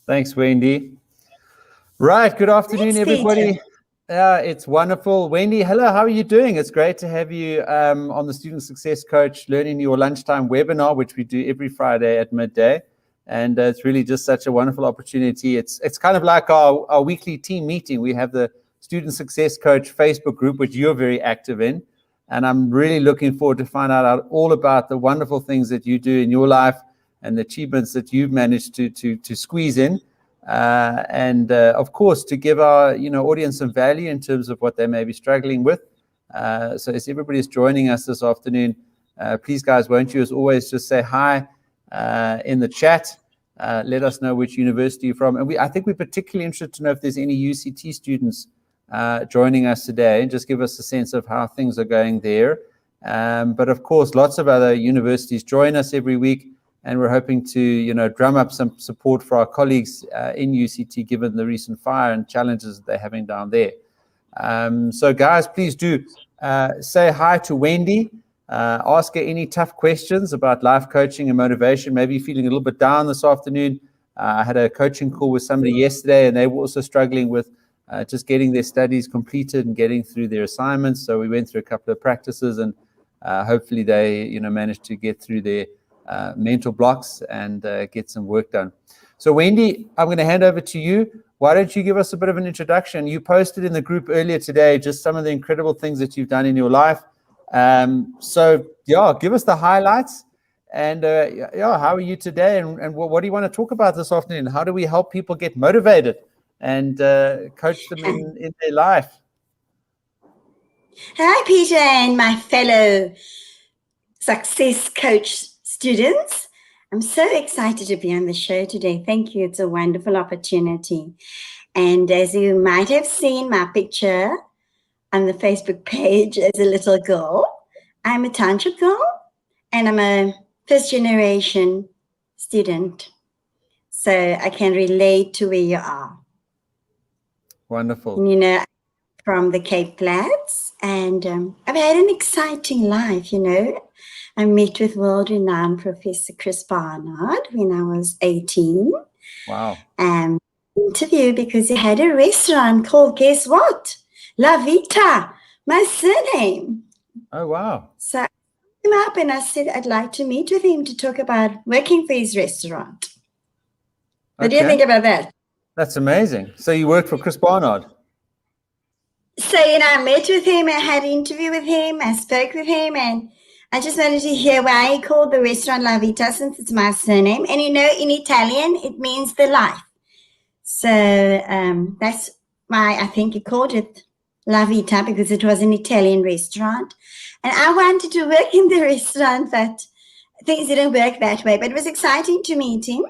Thanks, Wendy. Right. Good afternoon, Thanks, everybody. Peter. It's wonderful. Wendy, hello. How are you doing? It's great to have you on the Student Success Coach Learning Your Lunchtime webinar, which we do every Friday at midday. And it's really just such a wonderful opportunity. It's kind of like our weekly team meeting. We have the Student Success Coach Facebook group, which you're very active in. And I'm really looking forward to find out all about the wonderful things that you do in your life and the achievements that you've managed to squeeze in. And of course, to give our audience some value in terms of what they may be struggling with. So as everybody is joining us this afternoon, please, guys, won't you, as always, just say hi in the chat. Let us know which university you're from. And I think we're particularly interested to know if there's any UCT students joining us today. Just give us a sense of how things are going there. But of course, lots of other universities join us every week. And we're hoping to, drum up some support for our colleagues in UCT, given the recent fire and challenges that they're having down there. So, guys, please do say hi to Wendy. Ask her any tough questions about life coaching and motivation. Maybe you're feeling a little bit down this afternoon. I had a coaching call with somebody yesterday, and they were also struggling with just getting their studies completed and getting through their assignments. So we went through a couple of practices, and hopefully they, managed to get through their mental blocks and get some work done. So Wendy, I'm going to hand over to you. Why don't you give us a bit of an introduction? You posted in the group earlier today just some of the incredible things that you've done in your life. So yeah, give us the highlights. And how are you today? And what do you want to talk about this afternoon? How do we help people get motivated and coach them in their life? Hi, Peter, and my fellow success coach students. I'm so excited to be on the show today. Thank you. It's a wonderful opportunity. And as you might have seen my picture on the Facebook page as a little girl, I'm a township girl and I'm a first generation student. So I can relate to where you are. Wonderful. From the Cape Flats, and I've had an exciting life, I met with world-renowned Professor Chris Barnard when I was 18. Wow. Interview because he had a restaurant called, guess what? La Vita, my surname. Oh, wow. So I came up and I said I'd like to meet with him to talk about working for his restaurant. What do you think about that? That's amazing. So you worked for Chris Barnard? So, I met with him, I had an interview with him, I spoke with him, and I just wanted to hear why he called the restaurant La Vita, since it's my surname. And in Italian, it means the life. So that's why I think he called it La Vita, because it was an Italian restaurant. And I wanted to work in the restaurant, but things didn't work that way. But it was exciting to meet him.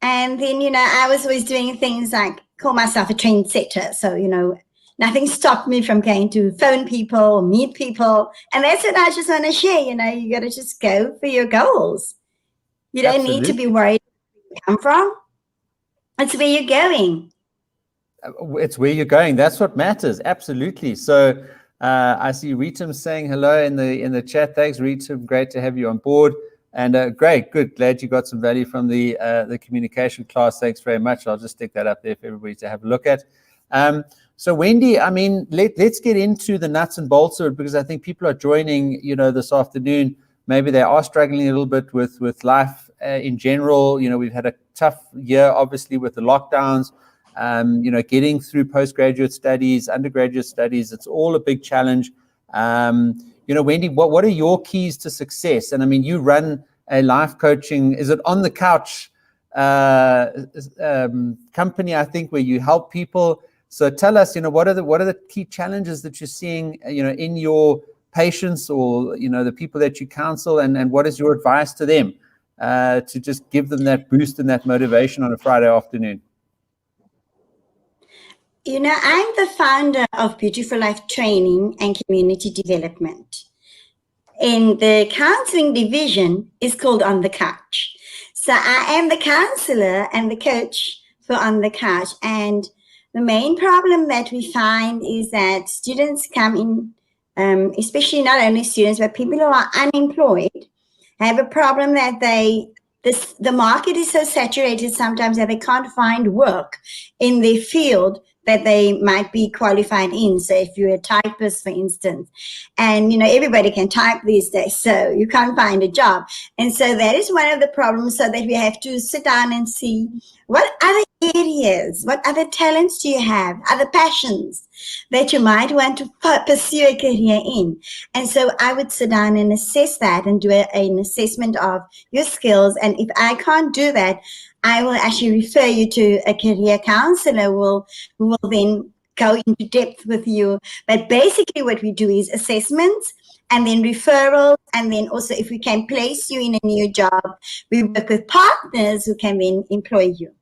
And then, I was always doing things like call myself a trendsetter. So, nothing stopped me from going to phone people, meet people. And that's what I just want to share. You got to just go for your goals. You don't need to be worried where you come from. It's where you're going. It's where you're going. That's what matters. Absolutely. So I see Ritam saying hello in the chat. Thanks, Ritam. Great to have you on board. And great, good. Glad you got some value from the communication class. Thanks very much. I'll just stick that up there for everybody to have a look at. So Wendy, I mean, let's get into the nuts and bolts of it, because I think people are joining, this afternoon. Maybe they are struggling a little bit with life in general. We've had a tough year, obviously, with the lockdowns. Getting through postgraduate studies, undergraduate studies, it's all a big challenge. Wendy, what are your keys to success? And I mean, you run a life coaching, is it on the couch company, I think, where you help people. So tell us, what are the key challenges that you're seeing, in your patients or, the people that you counsel, and what is your advice to them to just give them that boost and that motivation on a Friday afternoon? I'm the founder of Beautiful Life Training and Community Development. In the counseling division is called On the Couch. So I am the counselor and the coach for On the Couch. And the main problem that we find is that students come in, especially not only students, but people who are unemployed, have a problem that they the market is so saturated sometimes that they can't find work in their field that they might be qualified in. So if you're a typist, for instance, and everybody can type these days, so you can't find a job. And so that is one of the problems, so that we have to sit down and see what other areas, what other talents do you have, other passions that you might want to pursue a career in. And so I would sit down and assess that and do an assessment of your skills. And if I can't do that, I will actually refer you to a career counselor who will then go into depth with you. But basically what we do is assessments and then referrals. And then also if we can place you in a new job, we work with partners who can then employ you.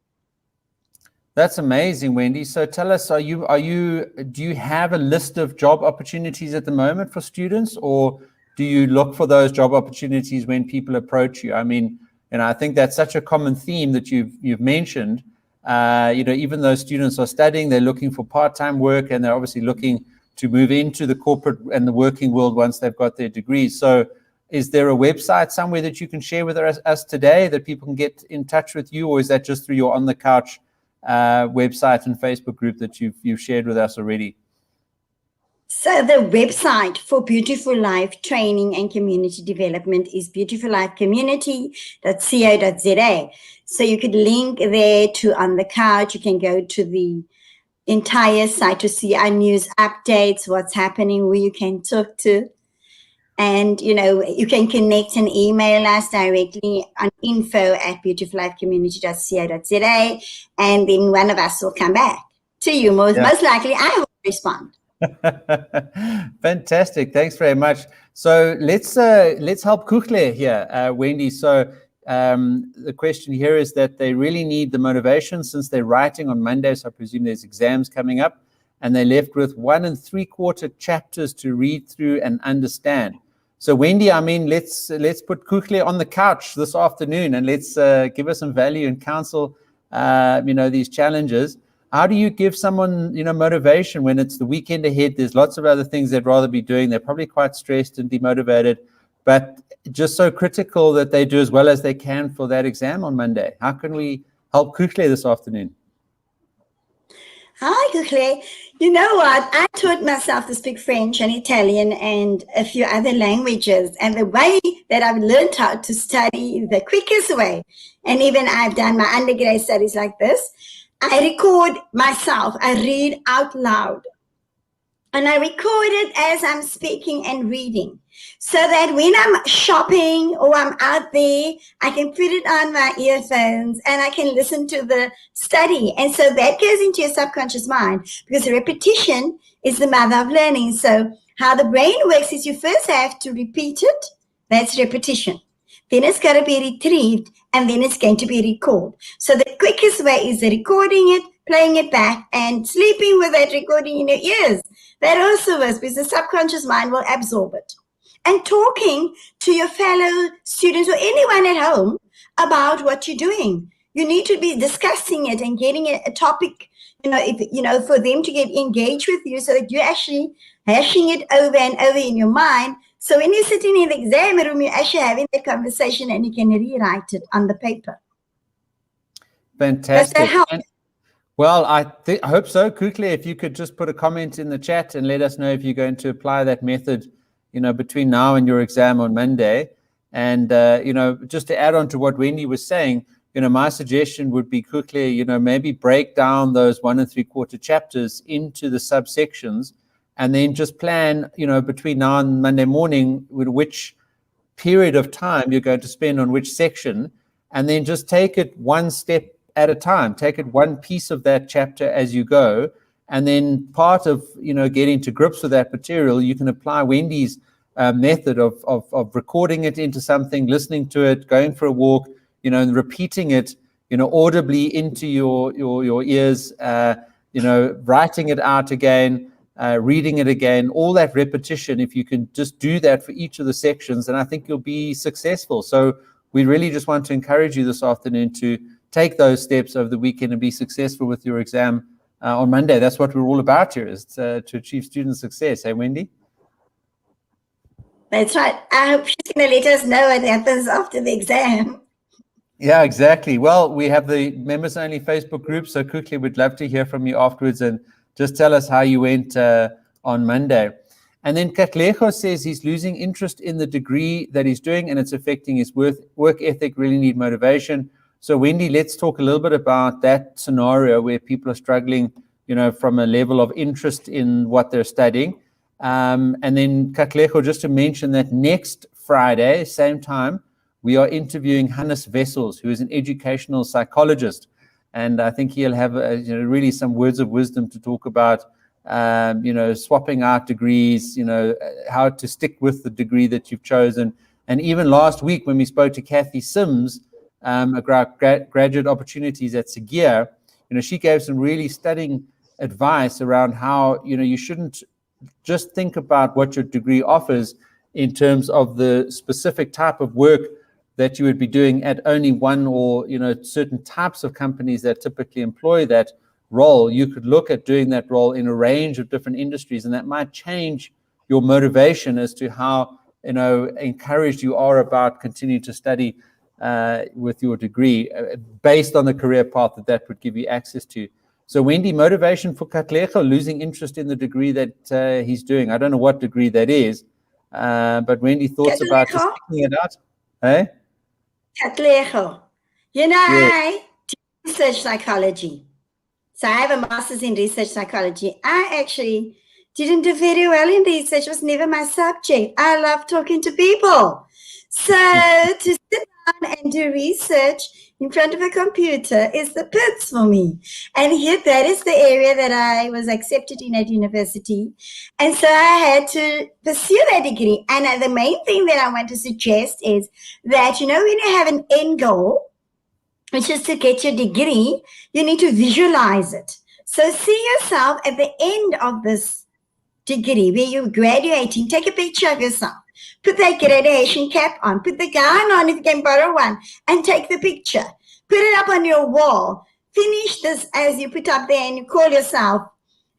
That's amazing, Wendy. So tell us, do you have a list of job opportunities at the moment for students, or do you look for those job opportunities when people approach you? I mean, I think that's such a common theme that you've mentioned. Even though students are studying, they're looking for part-time work, and they're obviously looking to move into the corporate and the working world once they've got their degrees. So is there a website somewhere that you can share with us today that people can get in touch with you, or is that just through your On the Couch website and Facebook group that you've shared with us already? So the website for Beautiful Life Training and Community Development is beautifullifecommunity.co.za. So you could link there to On the Couch. You can go to the entire site to see our news updates, what's happening, who you can talk to. And, you can connect and email us directly on info@beautifullifecommunity.co.za. And then one of us will come back to you. Most likely I will respond. Fantastic. Thanks very much. So let's help Kuchle here, Wendy. So the question here is that they really need the motivation since they're writing on Monday. So I presume there's exams coming up, and they're left with 1 3/4 chapters to read through and understand. So Wendy, I mean, let's put Kuchle on the couch this afternoon, and let's give us some value and counsel, these challenges. How do you give someone, motivation when it's the weekend ahead? There's lots of other things they'd rather be doing. They're probably quite stressed and demotivated, but just so critical that they do as well as they can for that exam on Monday. How can we help Kuchle this afternoon? Hi, Kuchle. You know what? I taught myself to speak French and Italian and a few other languages. And the way that I've learned how to study, the quickest way, and even I've done my undergrad studies like this, I record myself. I read out loud. And I record it as I'm speaking and reading, so that when I'm shopping or I'm out there, I can put it on my earphones and I can listen to the study. And so that goes into your subconscious mind, because repetition is the mother of learning. So how the brain works is you first have to repeat it. That's repetition. Then it's got to be retrieved, and then it's going to be recalled. So the quickest way is recording it, playing it back, and sleeping with that recording in your ears. That also works, because the subconscious mind will absorb it. And talking to your fellow students or anyone at home about what you're doing. You need to be discussing it and getting a topic, for them to get engaged with you, so that you're actually hashing it over and over in your mind. So when you're sitting in the exam room, you're actually having that conversation and you can rewrite it on the paper. Fantastic. Does that help? Well, I hope so. Kuchle, if you could just put a comment in the chat and let us know if you're going to apply that method, between now and your exam on Monday. And, just to add on to what Wendy was saying, my suggestion would be, Kuchle, maybe break down those 1 3/4 chapters into the subsections, and then just plan, between now and Monday morning, with which period of time you're going to spend on which section, and then just take it one step at a time. Take it one piece of that chapter as you go, and then part of, getting to grips with that material, you can apply Wendy's method of recording it into something, listening to it, going for a walk, and repeating it, audibly into your ears, writing it out again, reading it again, all that repetition. If you can just do that for each of the sections, then I think you'll be successful. So we really just want to encourage you this afternoon to take those steps over the weekend and be successful with your exam on Monday. That's what we're all about here, is to achieve student success. Hey, Wendy? That's right. I hope she's going to let us know what happens after the exam. Yeah, exactly. Well, we have the members only Facebook group, so quickly we'd love to hear from you afterwards and just tell us how you went on Monday. And then Katlejo says he's losing interest in the degree that he's doing and it's affecting his work ethic, really need motivation. So Wendy, let's talk a little bit about that scenario where people are struggling, from a level of interest in what they're studying. And then Katlejo, just to mention that next Friday, same time, we are interviewing Hannes Wessels, who is an educational psychologist. And I think he'll have really some words of wisdom to talk about, swapping out degrees, how to stick with the degree that you've chosen. And even last week when we spoke to Kathy Sims about graduate opportunities at Segear, she gave some really stunning advice around how, you shouldn't just think about what your degree offers in terms of the specific type of work that you would be doing at only one or certain types of companies that typically employ that role. You could look at doing that role in a range of different industries, and that might change your motivation as to how encouraged you are about continuing to study with your degree based on the career path that would give you access to. So Wendy, motivation for Katlejo, losing interest in the degree that he's doing. I don't know what degree that is, but Wendy, thoughts about just picking it out? Hey? Katlejo. I do research psychology. So I have a master's in research psychology. I actually didn't do very well in research. It was never my subject. I love talking to people. So to sit down and do research in front of a computer is the pits for me. And here, that is the area that I was accepted in at university. And so I had to pursue that degree. And the main thing that I want to suggest is that, when you have an end goal, which is to get your degree, you need to visualize it. So see yourself at the end of this degree where you're graduating. Take a picture of yourself. Put that graduation cap on. Put the gown on if you can borrow one and take the picture. Put it up on your wall. Finish this as you put up there and you call yourself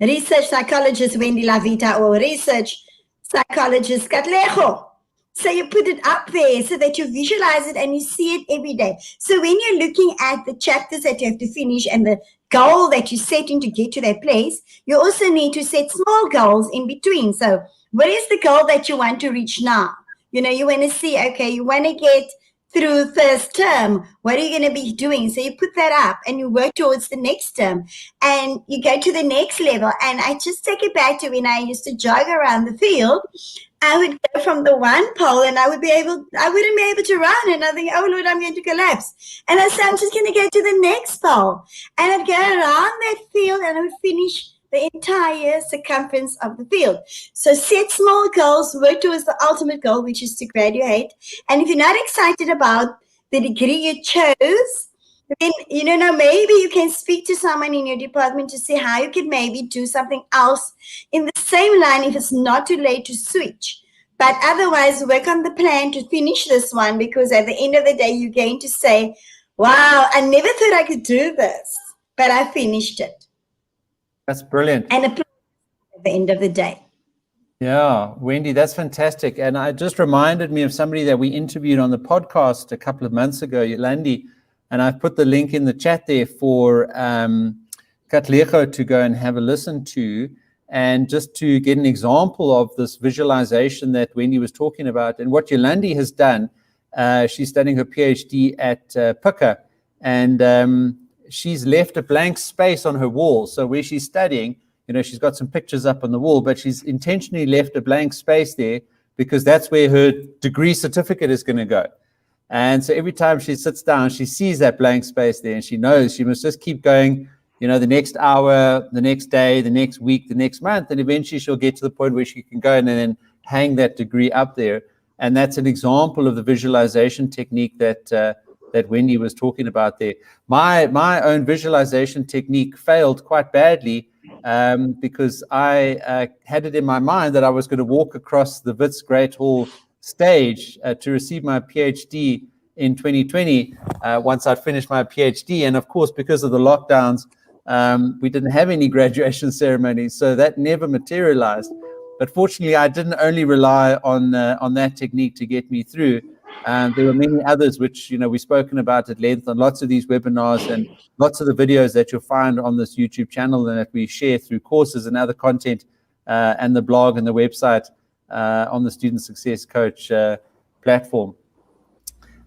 research psychologist Wendy Vita or research psychologist Katlejo. So you put it up there so that you visualize it and you see it every day. So when you're looking at the chapters that you have to finish and the goal that you're setting to get to that place, you also need to set small goals in between. So what is the goal that you want to reach now? You want to see, okay, you want to get through first term. What are you going to be doing? So you put that up and you work towards the next term and you go to the next level. And I just take it back to when I used to jog around the field. I would go from the one pole and I wouldn't be able to run. And I think, oh Lord, I'm going to collapse. And I said, I'm just going to go to the next pole. And I'd go around that field and I would finish the entire circumference of the field. So set small goals, work towards the ultimate goal, which is to graduate. And if you're not excited about the degree you chose, then, maybe you can speak to someone in your department to see how you could maybe do something else in the same line if it's not too late to switch. But otherwise, work on the plan to finish this one, because at the end of the day, you're going to say, wow, I never thought I could do this, but I finished it. That's brilliant. And apply at the end of the day. Yeah, Wendy, that's fantastic. And it just reminded me of somebody that we interviewed on the podcast a couple of months ago, Yolandi. And I've put the link in the chat there for Katlejo to go and have a listen to, and just to get an example of this visualization that Wendy was talking about. And what Yolandi has done, she's studying her PhD at Pika, and she's left a blank space on her wall. So where she's studying, she's got some pictures up on the wall, but she's intentionally left a blank space there because that's where her degree certificate is going to go. And so every time she sits down, she sees that blank space there, and she knows she must just keep going, the next hour, the next day, the next week, the next month, and eventually she'll get to the point where she can go and then hang that degree up there. And that's an example of the visualization technique that Wendy was talking about there. My own visualization technique failed quite badly because I had it in my mind that I was going to walk across the Wits Great Hall stage to receive my PhD in 2020 once I'd finished my PhD. And of course, because of the lockdowns, we didn't have any graduation ceremonies, so that never materialized. But fortunately, I didn't only rely on that technique to get me through. There were many others which, we've spoken about at length on lots of these webinars and lots of the videos that you'll find on this YouTube channel and that we share through courses and other content and the blog and the website on the Student Success Coach platform.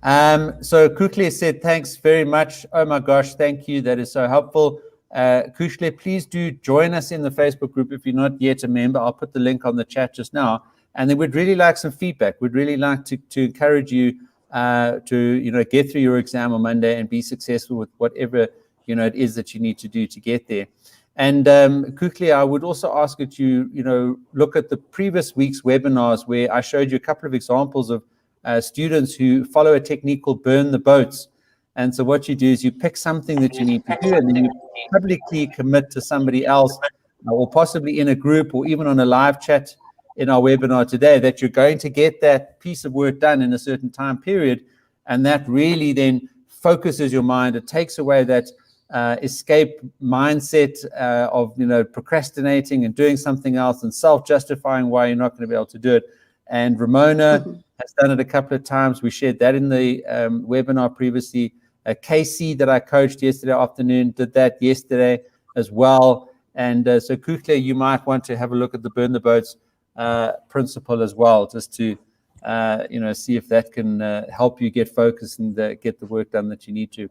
So Kukle said, thanks very much. Oh my gosh, thank you. That is so helpful. Kukle, please do join us in the Facebook group if you're not yet a member. I'll put the link on the chat just now. And then we'd really like some feedback. We'd really like to encourage you to, get through your exam on Monday and be successful with whatever, it is that you need to do to get there. And Kukle, I would also ask that you, look at the previous week's webinars where I showed you a couple of examples of students who follow a technique called burn the boats. And so what you do is you pick something that you need to do and then you publicly commit to somebody else or possibly in a group or even on a live chat in our webinar today that you're going to get that piece of work done in a certain time period. And that really then focuses your mind. It takes away that escape mindset of, procrastinating and doing something else and self-justifying why you're not going to be able to do it. And Ramona has done it a couple of times. We shared that in the webinar previously. Casey that I coached yesterday afternoon did that yesterday as well. And so Kukle, you might want to have a look at the burn the boats principle as well, just to see if that can help you get focused and get the work done that you need to.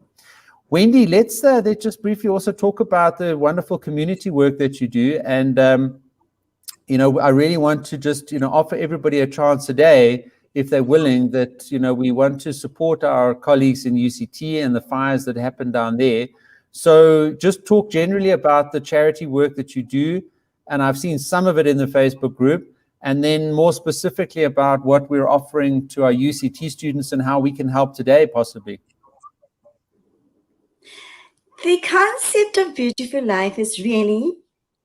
Wendy, let's just briefly also talk about the wonderful community work that you do. And I really want to just offer everybody a chance today, if they're willing, that we want to support our colleagues in UCT and the fires that happen down there. So just talk generally about the charity work that you do, and I've seen some of it in the Facebook group, and then more specifically about what we're offering to our UCT students and how we can help today, possibly. The concept of Beautiful Life is really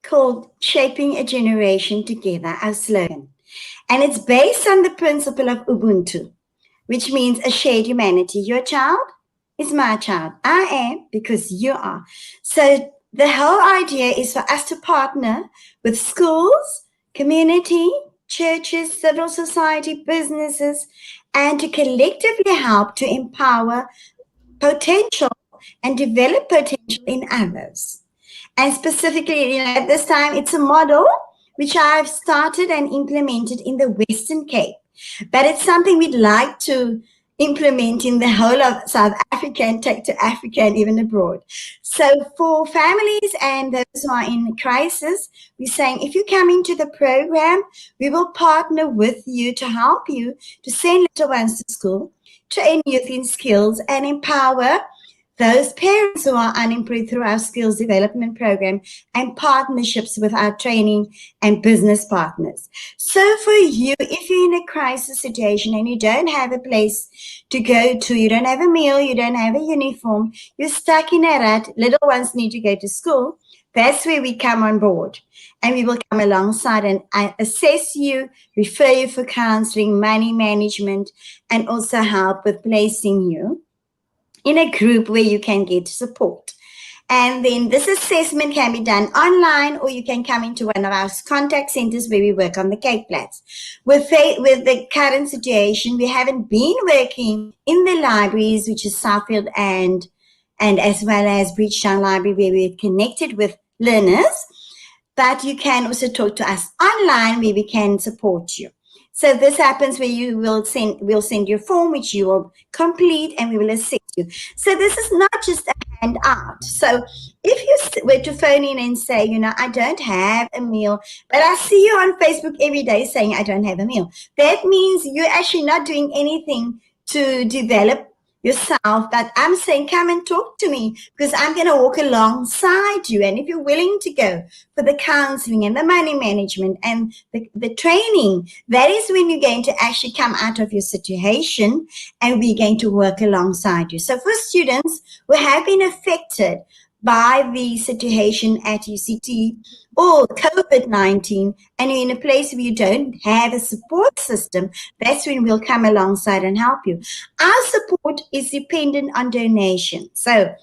called Shaping a Generation Together, our slogan. And it's based on the principle of Ubuntu, which means a shared humanity. Your child is my child. I am because you are. So the whole idea is for us to partner with schools, community, churches, civil society, businesses, and to collectively help to empower potential and develop potential in others. And specifically, at this time, it's a model which I've started and implemented in the Western Cape. But it's something we'd like to implement in the whole of South Africa and take to Africa and even abroad. So for families and those who are in crisis, we're saying, if you come into the program, we will partner with you to help you to send little ones to school, train youth in skills, and empower those parents who are unemployed through our skills development program and partnerships with our training and business partners. So for you, if you're in a crisis situation and you don't have a place to go to, you don't have a meal, you don't have a uniform, you're stuck in a rut, little ones need to go to school, that's where we come on board. And we will come alongside and assess you, refer you for counseling, money management, and also help with placing you in a group where you can get support. And then this assessment can be done online, or you can come into one of our contact centers where we work on the Cape Flats. With the current situation, we haven't been working in the libraries, which is Southfield and as well as Bridgetown Library, where we're connected with learners. But you can also talk to us online where we can support you. So this happens where we'll send you a form which you will complete and we will assist you. So this is not just a handout. So if you were to phone in and say, I don't have a meal, but I see you on Facebook every day saying I don't have a meal, that means you're actually not doing anything to develop yourself. But I'm saying, come and talk to me, because I'm going to walk alongside you. And if you're willing to go for the counseling and the money management and the training, that is when you're going to actually come out of your situation and we're going to work alongside you. So for students who have been affected by the situation at UCT or COVID-19, and you're in a place where you don't have a support system, that's when we'll come alongside and help you. Our support is dependent on donation. So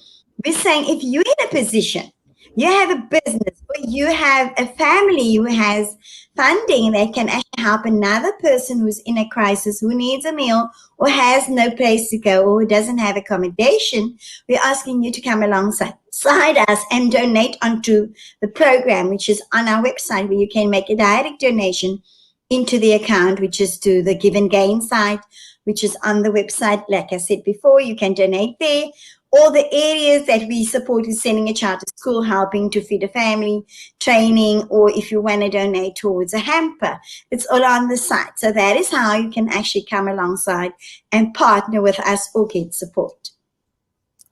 we're saying, if you're in a position you have a business, or you have a family who has funding that can actually help another person who's in a crisis, who needs a meal, or has no place to go, or who doesn't have accommodation, we're asking you to come alongside us and donate onto the program, which is on our website, where you can make a direct donation into the account, which is to the Give and Gain site, which is on the website. Like I said before, you can donate there. All the areas that we support is sending a child to school, helping to feed a family, training, or if you want to donate towards a hamper, it's all on the site. So that is how you can actually come alongside and partner with us or get support.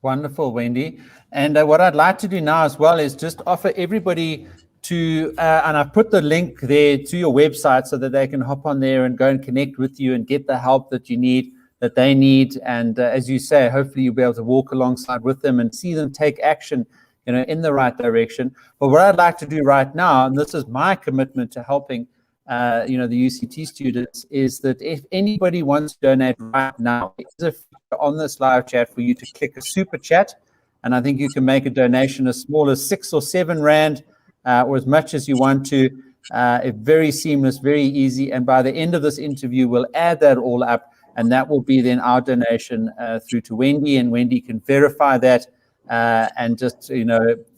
Wonderful, Wendy. And what I'd like to do now as well is just offer everybody to, and I've put the link there to your website so that they can hop on there and go and connect with you and get the help that you need, that they need. And as you say, hopefully you'll be able to walk alongside with them and see them take action, in the right direction. But what I'd like to do right now, and this is my commitment to helping, the UCT students, is that if anybody wants to donate right now, there's a feature on this live chat for you to click a super chat. And I think you can make a donation as small as 6 or 7 rand, or as much as you want to. Very seamless, very easy. And by the end of this interview, we'll add that all up, and that will be then our donation through to Wendy, and Wendy can verify that and just,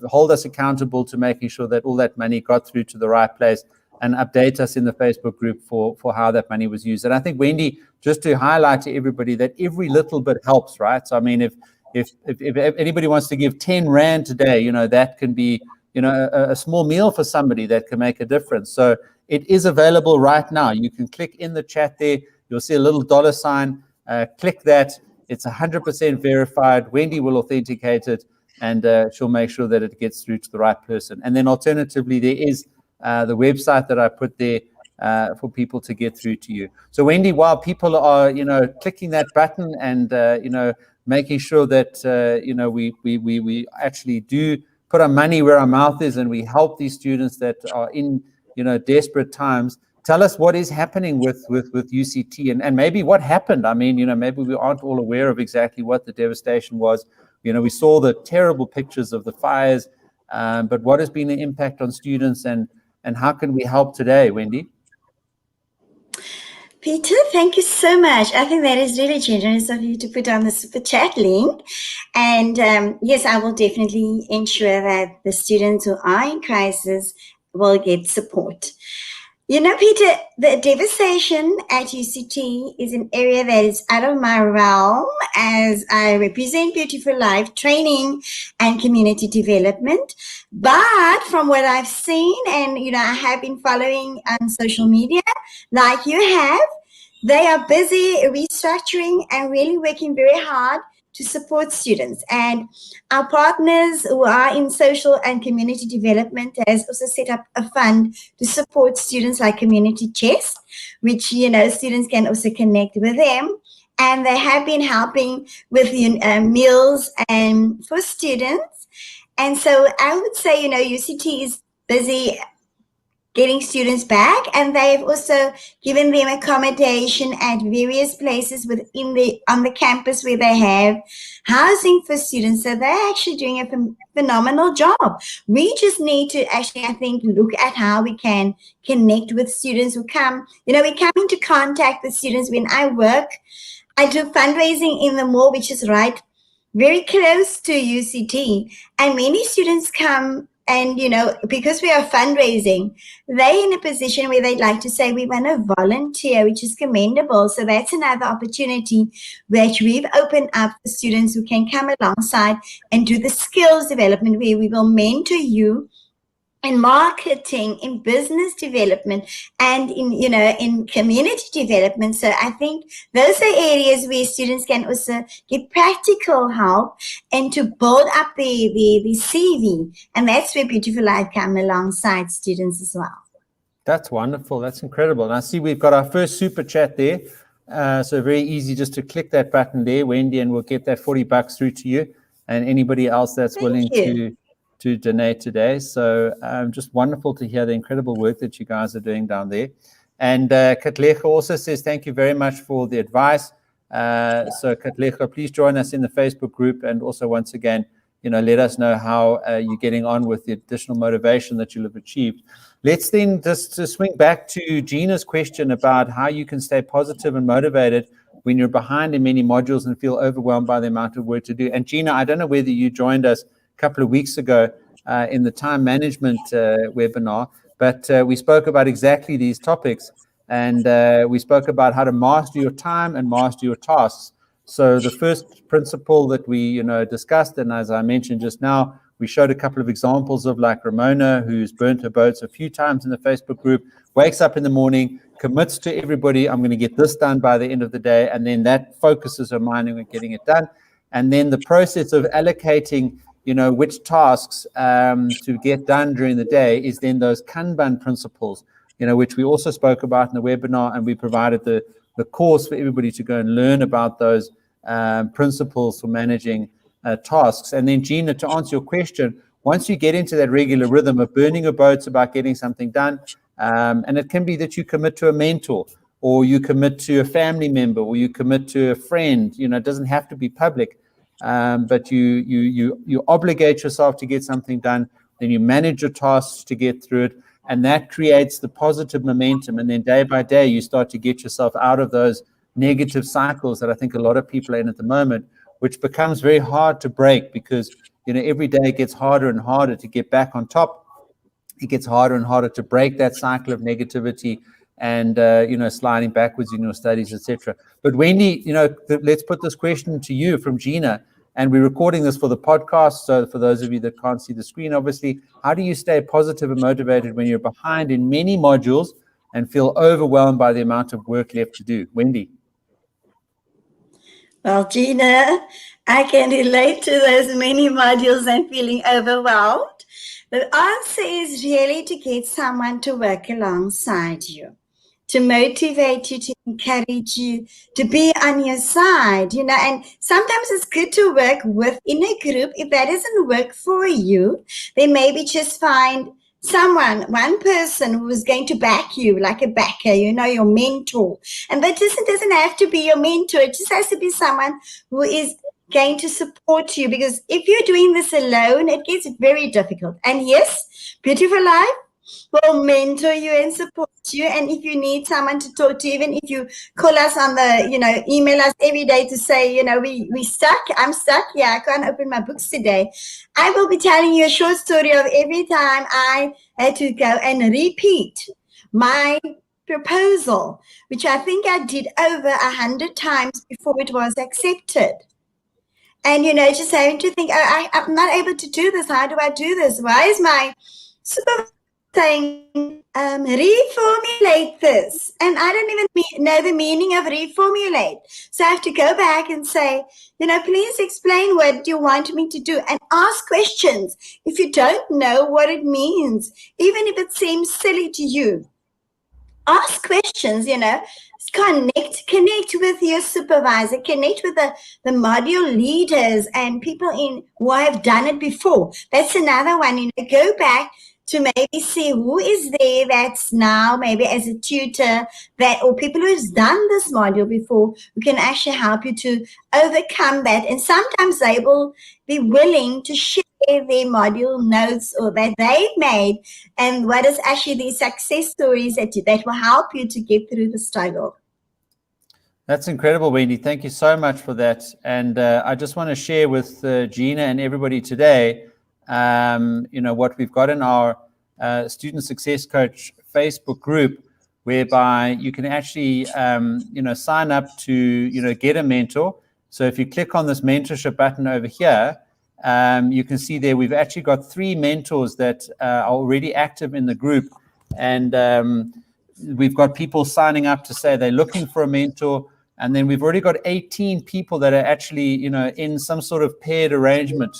hold us accountable to making sure that all that money got through to the right place, and update us in the Facebook group for how that money was used. And I think, Wendy, just to highlight to everybody that every little bit helps, right? So, I mean, if anybody wants to give 10 rand today, that can be, a small meal for somebody that can make a difference. So it is available right now. You can click in the chat there. You'll see a little $sign. Click that. It's 100% verified. Wendy will authenticate it, and she'll make sure that it gets through to the right person. And then alternatively, there is the website that I put there for people to get through to you. So, Wendy, while people are, clicking that button and, making sure that, we actually do put our money where our mouth is, and we help these students that are in, desperate times. Tell us what is happening with UCT, and maybe what happened. I mean, maybe we aren't all aware of exactly what the devastation was. We saw the terrible pictures of the fires, but what has been the impact on students, and how can we help today, Wendy? Peter, thank you so much. I think that is really generous of you to put on the super chat link. And yes, I will definitely ensure that the students who are in crisis will get support. Peter, the devastation at UCT is an area that is out of my realm, as I represent Beautiful Life training and community development. But from what I've seen, and, I have been following on social media like you have, they are busy restructuring and really working very hard to support students. And our partners who are in social and community development has also set up a fund to support students like Community Chest, which, students can also connect with them. And they have been helping with meals and for students. And so I would say, UCT is busy getting students back, and they've also given them accommodation at various places on the campus where they have housing for students. So they're actually doing a phenomenal job. We just need to actually, I think, look at how we can connect with students who come. We come into contact with students. When I work, I do fundraising in the mall, which is right very close to UCT, and many students come. And, because we are fundraising, they're in a position where they'd like to say, we want to volunteer, which is commendable. So that's another opportunity which we've opened up for students who can come alongside and do the skills development, where we will mentor you in marketing, in business development, and in community development. So I think those are areas where students can also get practical help and to build up the CV. And that's where Beautiful Life come alongside students as well. That's wonderful. That's incredible. And I see we've got our first super chat there. So very easy just to click that button there, Wendy, and we'll get that $40 through to you and anybody else that's willing to donate today. So just wonderful to hear the incredible work that you guys are doing down there. And Katlego also says, thank you very much for the advice. So Katlego, please join us in the Facebook group. And also, once again, let us know how you're getting on with the additional motivation that you'll have achieved. Let's then just to swing back to Gina's question about how you can stay positive and motivated when you're behind in many modules and feel overwhelmed by the amount of work to do. And Gina, I don't know whether you joined us a couple of weeks ago in the time management webinar, but we spoke about exactly these topics. And we spoke about how to master your time and master your tasks. So the first principle that we, discussed, and as I mentioned just now, we showed a couple of examples of like Ramona, who's burnt her boats a few times in the Facebook group, wakes up in the morning, commits to everybody, I'm going to get this done by the end of the day, and then that focuses her mind on getting it done. And then the process of allocating, which tasks to get done during the day is then those Kanban principles, which we also spoke about in the webinar, and we provided the course for everybody to go and learn about those principles for managing tasks. And then, Gina, to answer your question, once you get into that regular rhythm of burning your boats about getting something done, and it can be that you commit to a mentor, or you commit to a family member, or you commit to a friend, it doesn't have to be public, but you obligate yourself to get something done, then you manage your tasks to get through it, and that creates the positive momentum. And then day by day, you start to get yourself out of those negative cycles that I think a lot of people are in at the moment, which becomes very hard to break because, every day it gets harder and harder to get back on top. It gets harder and harder to break that cycle of negativity and, sliding backwards in your studies, etc. But Wendy, let's put this question to you from Gina. And we're recording this for the podcast. So for those of you that can't see the screen, obviously, how do you stay positive and motivated when you're behind in many modules and feel overwhelmed by the amount of work left to do? Wendy. Well, Gina, I can relate to those many modules and feeling overwhelmed. The answer is really to get someone to work alongside you, to motivate you, to encourage you, to be on your side, and sometimes it's good to work within a group. If that doesn't work for you, then maybe just find one person who is going to back you, like a backer, your mentor. And that doesn't have to be your mentor. It just has to be someone who is going to support you, because if you're doing this alone, it gets very difficult. And yes, Beautiful Life will mentor you and support you. And if you need someone to talk to, even if you call us on the, email us every day to say, we stuck, I'm stuck, I can't open my books today, I will be telling you a short story of every time I had to go and repeat my proposal, which I think I did over 100 times before it was accepted. And, just having to think, I'm not able to do this. How do I do this? Why is my supervisor saying, reformulate this? And I don't even know the meaning of reformulate. So I have to go back and say, please explain what you want me to do, and ask questions if you don't know what it means, even if it seems silly to you. Ask questions, connect with your supervisor, connect with the module leaders and people who have done it before. That's another one. Go back to maybe see who is there that's now maybe as a tutor, or people who's done this module before, who can actually help you to overcome that. And sometimes they will be willing to share their module notes or that they made, and what is actually the success stories that will help you to get through the struggle. That's incredible, Wendy. Thank you so much for that. And I just want to share with Gina and everybody today, what we've got in our Student Success Coach Facebook group, whereby you can actually, sign up to, get a mentor. So if you click on this mentorship button over here, you can see there we've actually got 3 mentors that are already active in the group. And we've got people signing up to say they're looking for a mentor. And then we've already got 18 people that are actually, in some sort of paired arrangement,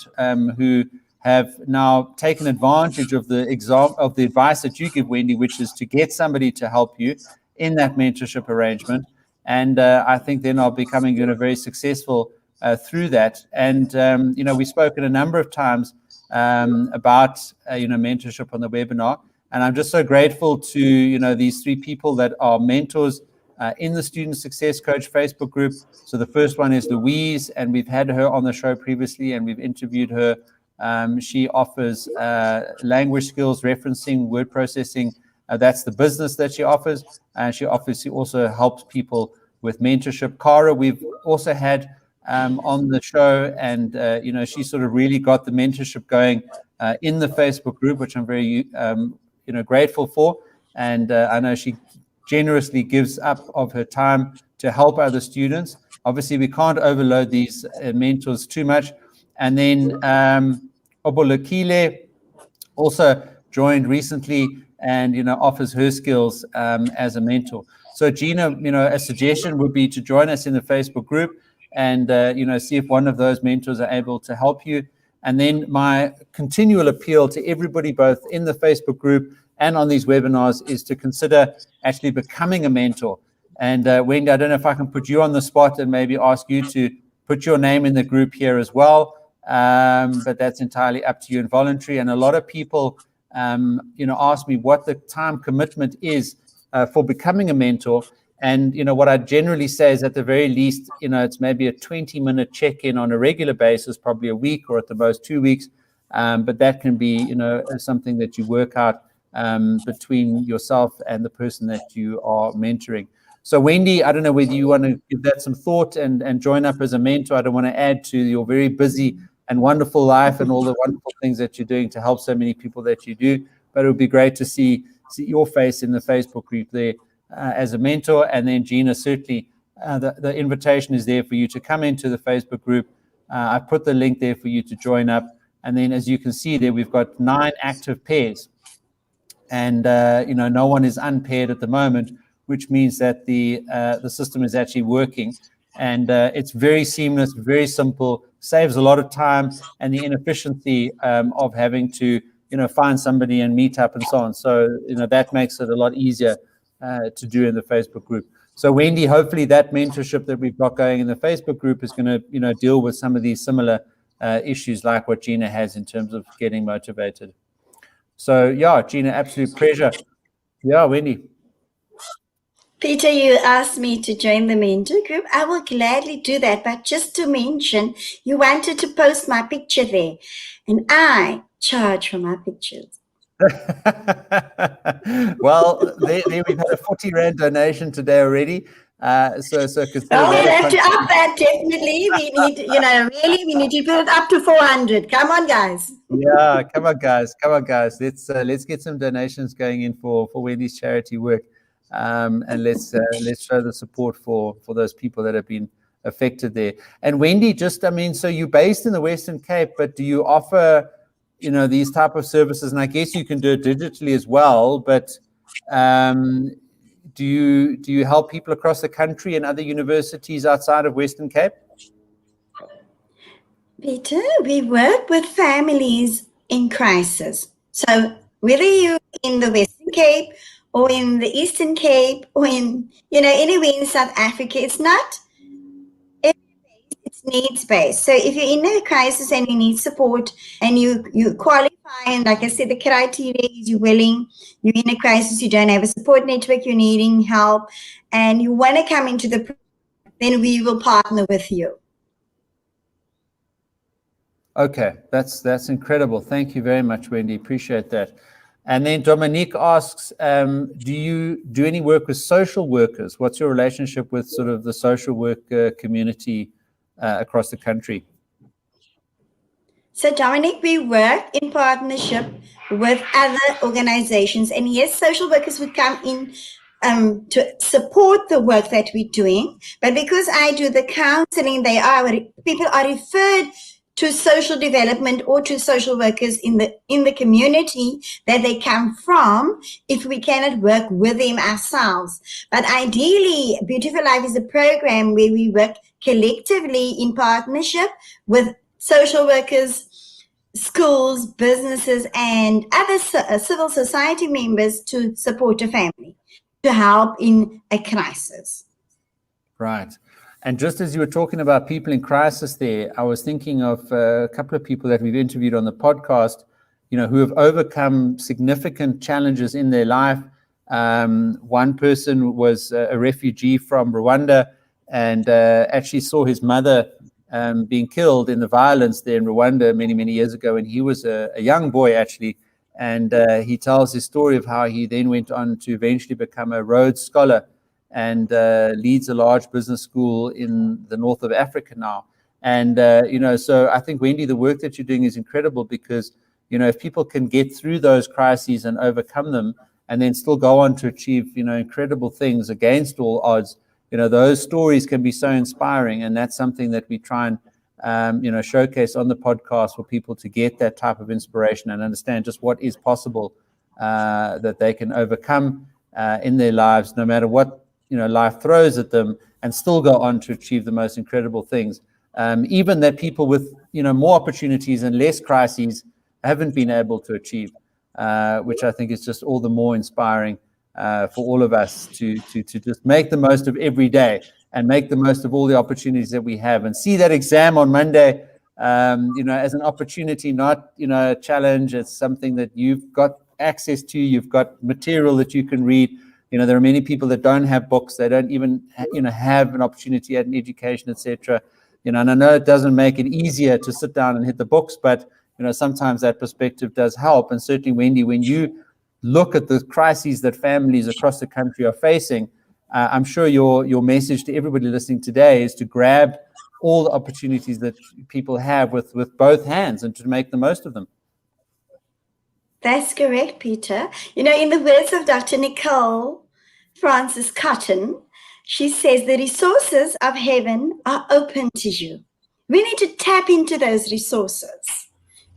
who have now taken advantage of the advice that you give, Wendy, which is to get somebody to help you in that mentorship arrangement. And I think they're now becoming very successful through that. And, we've spoken a number of times about, mentorship on the webinar. And I'm just so grateful to, these 3 people that are mentors in the Student Success Coach Facebook group. So the first one is Louise, and we've had her on the show previously, and we've interviewed her. She offers language skills, referencing, word processing. That's the business that she offers. And she obviously also helps people with mentorship. Cara, we've also had on the show, and she sort of really got the mentorship going in the Facebook group, which I'm very grateful for. And I know she generously gives up of her time to help other students. Obviously, we can't overload these mentors too much. And then Obolokile also joined recently and offers her skills as a mentor. So Gina, a suggestion would be to join us in the Facebook group and see if one of those mentors are able to help you. And then my continual appeal to everybody, both in the Facebook group and on these webinars, is to consider actually becoming a mentor. And Wendy, I don't know if I can put you on the spot and maybe ask you to put your name in the group here as well. But that's entirely up to you and voluntary. And a lot of people, ask me what the time commitment is for becoming a mentor. And, what I generally say is at the very least, it's maybe a 20-minute check-in on a regular basis, probably a week or at the most 2 weeks. But that can be, something that you work out between yourself and the person that you are mentoring. So Wendy, I don't know whether you want to give that some thought and join up as a mentor. I don't want to add to your very busy and wonderful life and all the wonderful things that you're doing to help so many people that you do. But it would be great to see your face in the Facebook group there as a mentor. And then Gina, certainly the invitation is there for you to come into the Facebook group. I put the link there for you to join up. And then as you can see there, we've got 9 active pairs. And, no one is unpaired at the moment, which means that the system is actually working. And it's very seamless, very simple, saves a lot of time and the inefficiency of having to, find somebody and meet up and so on. So, that makes it a lot easier to do in the Facebook group. So, Wendy, hopefully that mentorship that we've got going in the Facebook group is going to, deal with some of these similar issues like what Gina has in terms of getting motivated. So, yeah, Gina, absolute pleasure. Yeah, Wendy. Peter, you asked me to join the mentor group. I will gladly do that. But just to mention, you wanted to post my picture there. And I charge for my pictures. Well, there we've had a 40 Rand donation today already. So consider we have to up that, definitely. We need, really, we need to put it up to 400. Come on, guys. Yeah, come on, guys. Let's get some donations going in for Wendy's charity work. And let's show the support for those people that have been affected there. And Wendy, so you're based in the Western Cape, but do you offer, these type of services? And I guess you can do it digitally as well, but do you help people across the country and other universities outside of Western Cape? Peter, we work with families in crisis. So whether you're in the Western Cape or in the Eastern Cape or in, anywhere in South Africa, it's not evidence-based, it's needs-based. So if you're in a crisis and you need support and you qualify, and like I said, the criteria is you're willing, you're in a crisis, you don't have a support network, you're needing help, and you want to come into the program, then we will partner with you. Okay, that's incredible. Thank you very much, Wendy. Appreciate that. And then Dominique asks, do you do any work with social workers? What's your relationship with sort of the social work community across the country? So Dominic, we work in partnership with other organizations, and yes, social workers would come in to support the work that we're doing. But because I do the counseling, people are referred to social development or to social workers in the community that they come from if we cannot work with them ourselves. But ideally, Beautiful Life is a program where we work collectively in partnership with social workers, schools, businesses, and other civil society members to support a family, to help in a crisis. Right. And just as you were talking about people in crisis there, I was thinking of a couple of people that we've interviewed on the podcast, who have overcome significant challenges in their life, One person was a refugee from Rwanda and actually saw his mother being killed in the violence there in Rwanda many, many years ago. And he was a young boy, actually. And he tells his story of how he then went on to eventually become a Rhodes Scholar and leads a large business school in the north of Africa now. And, so I think, Wendy, the work that you're doing is incredible because, if people can get through those crises and overcome them and then still go on to achieve, incredible things against all odds, those stories can be so inspiring. And that's something that we try and, showcase on the podcast for people to get that type of inspiration and understand just what is possible that they can overcome in their lives, no matter what, life throws at them, and still go on to achieve the most incredible things. Even that people with, more opportunities and less crises haven't been able to achieve, which I think is just all the more inspiring for all of us to just make the most of every day and make the most of all the opportunities that we have, and see that exam on Monday, as an opportunity, not, a challenge. It's something that you've got access to. You've got material that you can read. There are many people that don't have books. They don't even, have an opportunity at an education, etc. And I know it doesn't make it easier to sit down and hit the books, but, sometimes that perspective does help. And certainly, Wendy, when you look at the crises that families across the country are facing, I'm sure your message to everybody listening today is to grab all the opportunities that people have with both hands and to make the most of them. That's correct, Peter. In the words of Dr. Nicole Francis Cotton, she says the resources of heaven are open to you. We need to tap into those resources.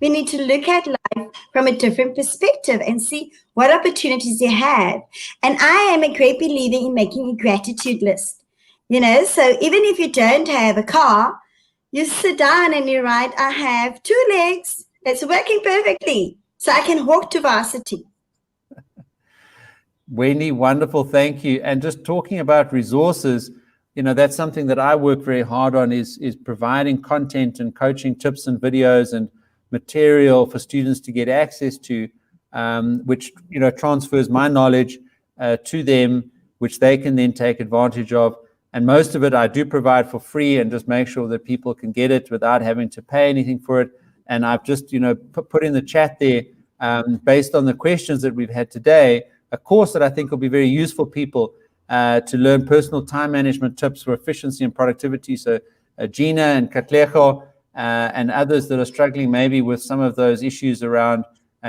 We need to look at life from a different perspective and see what opportunities you have. And I am a great believer in making a gratitude list. So even if you don't have a car, you sit down and you write, I have 2 legs. It's working perfectly. So I can walk to varsity. Wendy, wonderful. Thank you. And just talking about resources, that's something that I work very hard on is providing content and coaching tips and videos and material for students to get access to, which, transfers my knowledge to them, which they can then take advantage of. And most of it I do provide for free and just make sure that people can get it without having to pay anything for it. And I've just, put in the chat there, based on the questions that we've had today, a course that I think will be very useful for people to learn personal time management tips for efficiency and productivity. So Gina and Katlejo and others that are struggling maybe with some of those issues around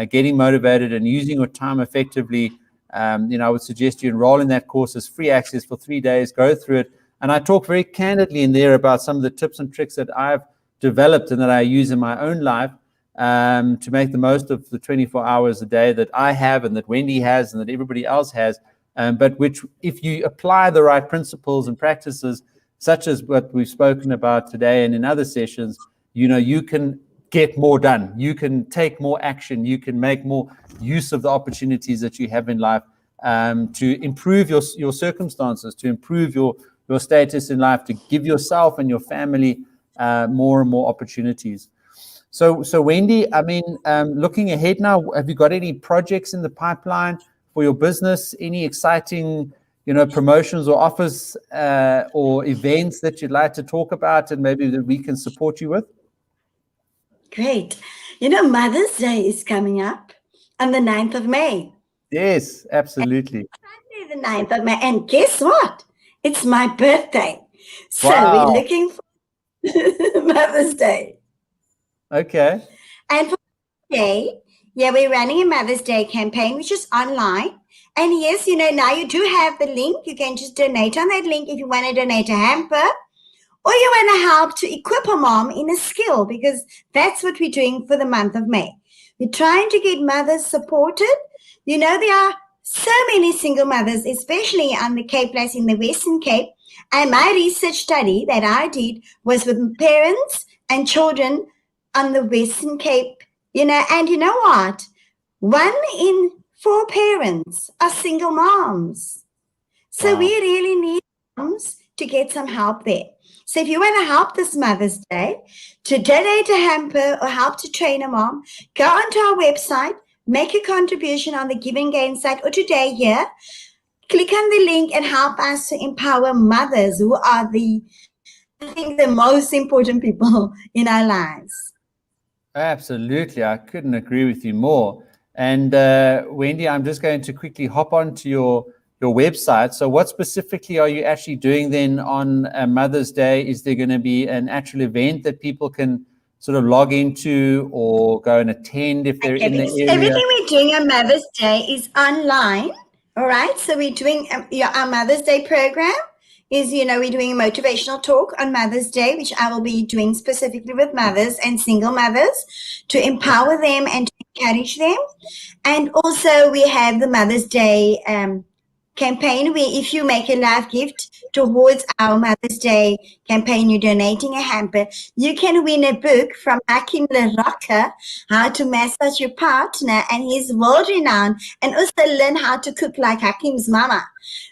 getting motivated and using your time effectively, I would suggest you enroll in that course. As free access for 3 days. Go through it. And I talk very candidly in there about some of the tips and tricks that I've developed and that I use in my own life to make the most of the 24 hours a day that I have and that Wendy has and that everybody else has, but which, if you apply the right principles and practices, such as what we've spoken about today and in other sessions, you can get more done. You can take more action. You can make more use of the opportunities that you have in life to improve your circumstances, to improve your status in life, to give yourself and your family more and more opportunities. So Wendy, looking ahead now, have you got any projects in the pipeline for your business? Any exciting, promotions or offers or events that you'd like to talk about and maybe that we can support you with? Great. Mother's Day is coming up on the 9th of May. Yes, absolutely. Sunday, the 9th of May. And guess what? It's my birthday. So Wow. we're looking for Mother's Day. Okay. And for today, we're running a Mother's Day campaign, which is online. And yes, now you do have the link. You can just donate on that link if you want to donate a hamper or you want to help to equip a mom in a skill, because that's what we're doing for the month of May. We're trying to get mothers supported. There are so many single mothers, especially on the Cape Plus in the Western Cape. And my research study that I did was with parents and children on the Western Cape, and you know what? 1 in 4 parents are single moms. So Wow. we really need moms to get some help there. So if you want to help this Mother's Day, to donate a hamper or help to train a mom, go onto our website, make a contribution on the Give and Gain site or today here. Click on the link and help us to empower mothers who are I think, the most important people in our lives. Absolutely. I couldn't agree with you more. And Wendy, I'm just going to quickly hop onto your website. So what specifically are you actually doing then on Mother's Day? Is there going to be an actual event that people can sort of log into or go and attend if they're in the area? Everything we're doing on Mother's Day is online. All right. So we're doing our Mother's Day program is, we're doing a motivational talk on Mother's Day, which I will be doing specifically with mothers and single mothers to empower them and to encourage them. And also we have the Mother's Day campaign where if you make a live gift towards our Mother's Day campaign, you're donating a hamper, you can win a book from Hakim Larocca, How to Massage Your Partner, and he's world-renowned, and also learn how to cook like Hakim's mama.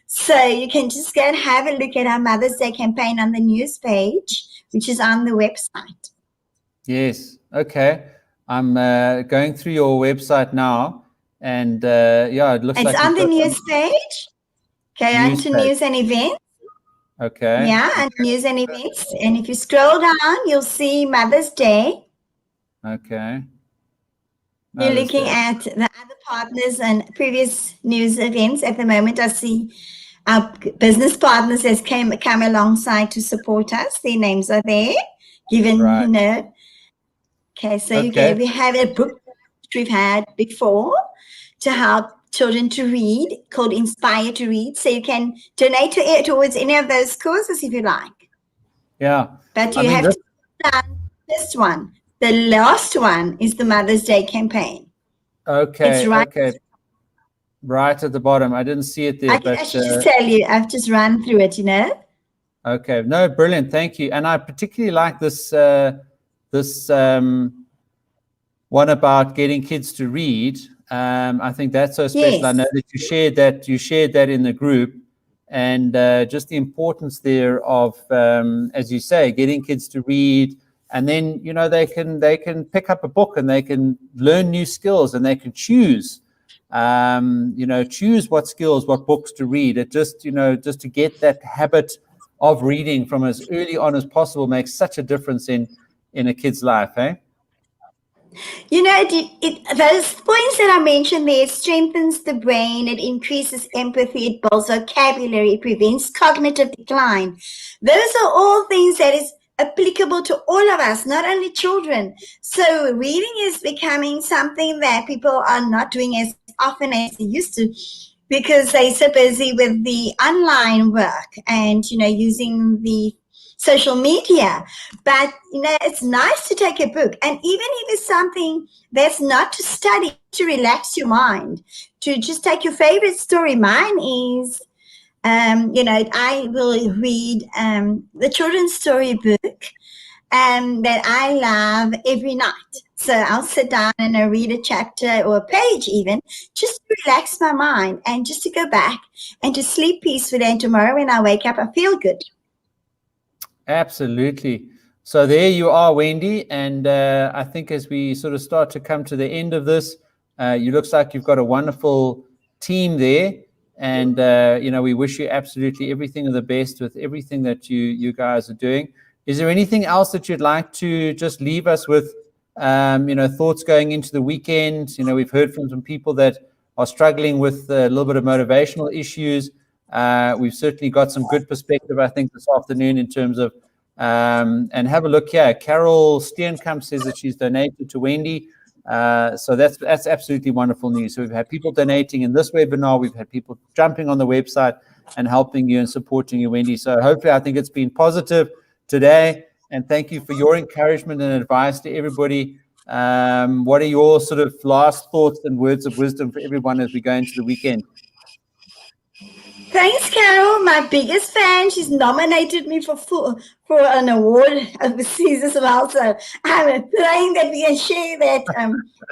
So you can just go and have a look at our Mother's Day campaign on the news page, which is on the website. Yes. Okay. I'm going through your website now, and it looks like it's on the news page. Okay, on to news and events. Okay. Yeah, and news and events. And if you scroll down, you'll see Mother's Day. Okay. You're looking at the other partners and previous news events. At the moment, I see our business partners has come alongside to support us. Their names are there, given, Okay, so we have a book we've had before to help children to read called Inspire to Read. So you can donate towards any of those causes if you like. Yeah. But you have to start this one. The last one is the Mother's Day campaign. Okay. It's right. Okay. Right at the bottom. I didn't see it there. I should just tell you, I've just run through it, Okay. No, brilliant. Thank you. And I particularly like this one about getting kids to read. I think that's so special. Yes. I know that you shared that in the group, and just the importance there of, as you say, getting kids to read, and then they can pick up a book and they can learn new skills and they can choose, choose what skills, what books to read. It just to get that habit of reading from as early on as possible makes such a difference in a kid's life, eh? Those points that I mentioned there, it strengthens the brain, it increases empathy, it builds vocabulary, it prevents cognitive decline. Those are all things that is applicable to all of us, not only children. So reading is becoming something that people are not doing as often as they used to because they're so busy with the online work and, using the social media. But it's nice to take a book, and even if it's something that's not to study, to relax your mind, to just take your favorite story. Mine is I will read the children's story book that I love every night. So I'll sit down and I read a chapter or a page even, just to relax my mind and just to go back and to sleep peacefully, and tomorrow when I wake up I feel good. Absolutely. So there you are, Wendy. And I think as we sort of start to come to the end of this, you looks like you've got a wonderful team there. And, we wish you absolutely everything of the best with everything that you guys are doing. Is there anything else that you'd like to just leave us with, thoughts going into the weekend? We've heard from some people that are struggling with a little bit of motivational issues. We've certainly got some good perspective, I think, this afternoon in terms of, and have a look here. Carol Steenkamp says that she's donated to Wendy. So that's absolutely wonderful news. So we've had people donating in this webinar. We've had people jumping on the website and helping you and supporting you, Wendy. So hopefully I think it's been positive today. And thank you for your encouragement and advice to everybody. What are your sort of last thoughts and words of wisdom for everyone as we go into the weekend? Thanks, Carol. My biggest fan. She's nominated me for an award overseas as well. So I'm praying that we can share that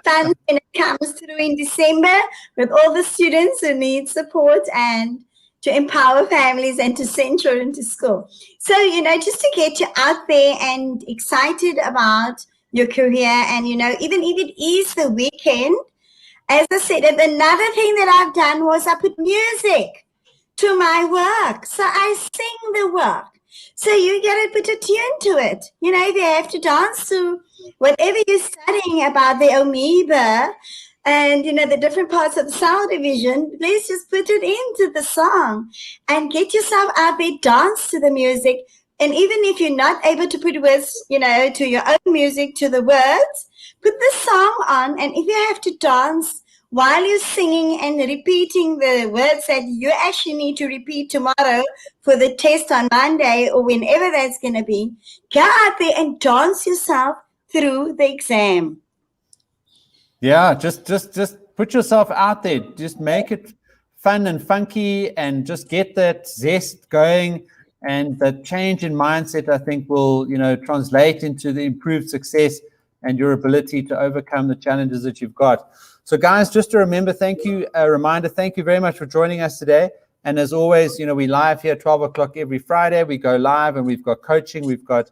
fun when it comes through in December with all the students who need support and to empower families and to send children to school. So, just to get you out there and excited about your career, and, even if it is the weekend, as I said, and another thing that I've done was I put music to my work. So I sing the work. So you got to put a tune to it. You know, if you have to dance to whatever you're studying about the amoeba and, you know, the different parts of the cell division, please just put it into the song and get yourself out there, dance to the music. And even if you're not able to put words, you know, to your own music, to the words, put the song on. And if you have to dance while you're singing and repeating the words that you actually need to repeat tomorrow for the test on Monday or whenever that's going to be, go out there and dance yourself through the exam. Yeah, just put yourself out there. Just make it fun and funky and just get that zest going. And that change in mindset, I think, will, you know, translate into the improved success and your ability to overcome the challenges that you've got. So guys, just to remember, a reminder, thank you very much for joining us today. And as always, you know, we live here at 12 o'clock every Friday. We go live and we've got coaching. We've got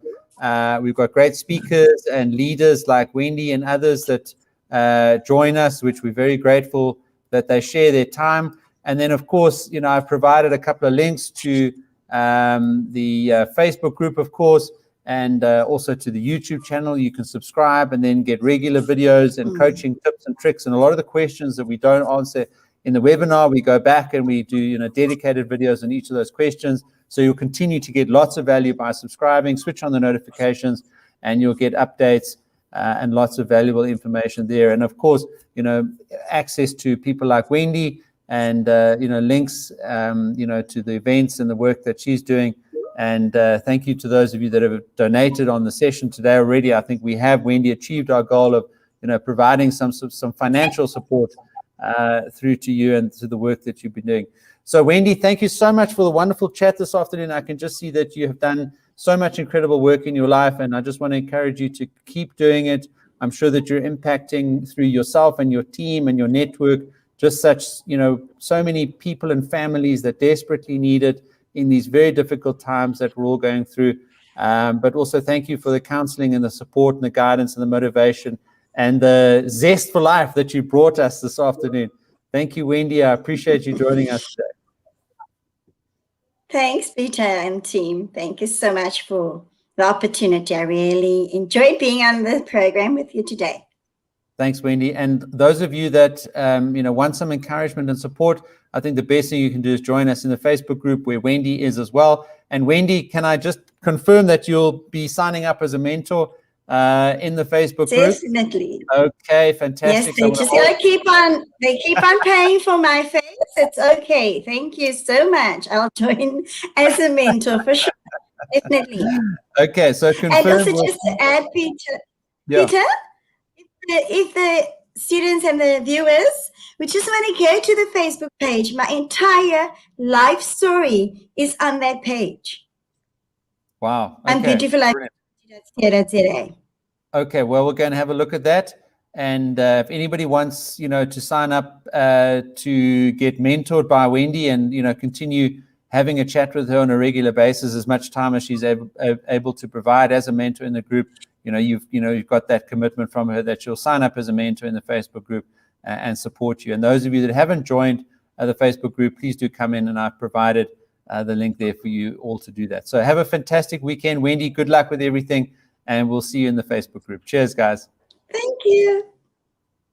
great speakers and leaders like Wendy and others that join us, which we're very grateful that they share their time. And then, of course, you know, I've provided a couple of links to the Facebook group, of course, and also to the YouTube channel. You can subscribe and then get regular videos and coaching tips and tricks. And a lot of the questions that we don't answer in the webinar, we go back and we do, you know, dedicated videos on each of those questions. So you'll continue to get lots of value by subscribing, switch on the notifications, and you'll get updates and lots of valuable information there. And of course, you know, access to people like Wendy and, you know, links, you know, to the events and the work that she's doing. And thank you to those of you that have donated on the session today already. I think we have, Wendy, achieved our goal of, you know, providing some financial support through to you and to the work that you've been doing. So, Wendy, thank you so much for the wonderful chat this afternoon. I can just see that you have done so much incredible work in your life, and I just want to encourage you to keep doing it. I'm sure that you're impacting through yourself and your team and your network, just such, you know, so many people and families that desperately need it in these very difficult times that we're all going through. But also thank you for the counseling and the support and the guidance and the motivation and the zest for life that you brought us this afternoon. Thank you, Wendy. I appreciate you joining us today. Thanks, Vita and team. Thank you so much for the opportunity. I really enjoyed being on the program with you today. Thanks, Wendy. And those of you that you know, want some encouragement and support, I think the best thing you can do is join us in the Facebook group where Wendy is as well. And Wendy, can I just confirm that you'll be signing up as a mentor in the Facebook group? Definitely. Okay, fantastic. Yes, they keep on paying for my face. It's okay. Thank you so much. I'll join as a mentor for sure. Definitely. Okay, so confirm. And also just to add, Peter, if the students and the viewers, we just want to go to the Facebook page. My entire life story is on that page. Wow. Okay. I'm beautiful. Today. Okay, well, we're going to have a look at that. And if anybody wants, you know, to sign up to get mentored by Wendy and, you know, continue having a chat with her on a regular basis as much time as she's able to provide as a mentor in the group, you've got that commitment from her that she'll sign up as a mentor in the Facebook group and support you. And those of you that haven't joined the Facebook group, please do come in, and I've provided the link there for you all to do that. So have a fantastic weekend, Wendy. Good luck with everything, and we'll see you in the Facebook group. Cheers, guys. Thank you.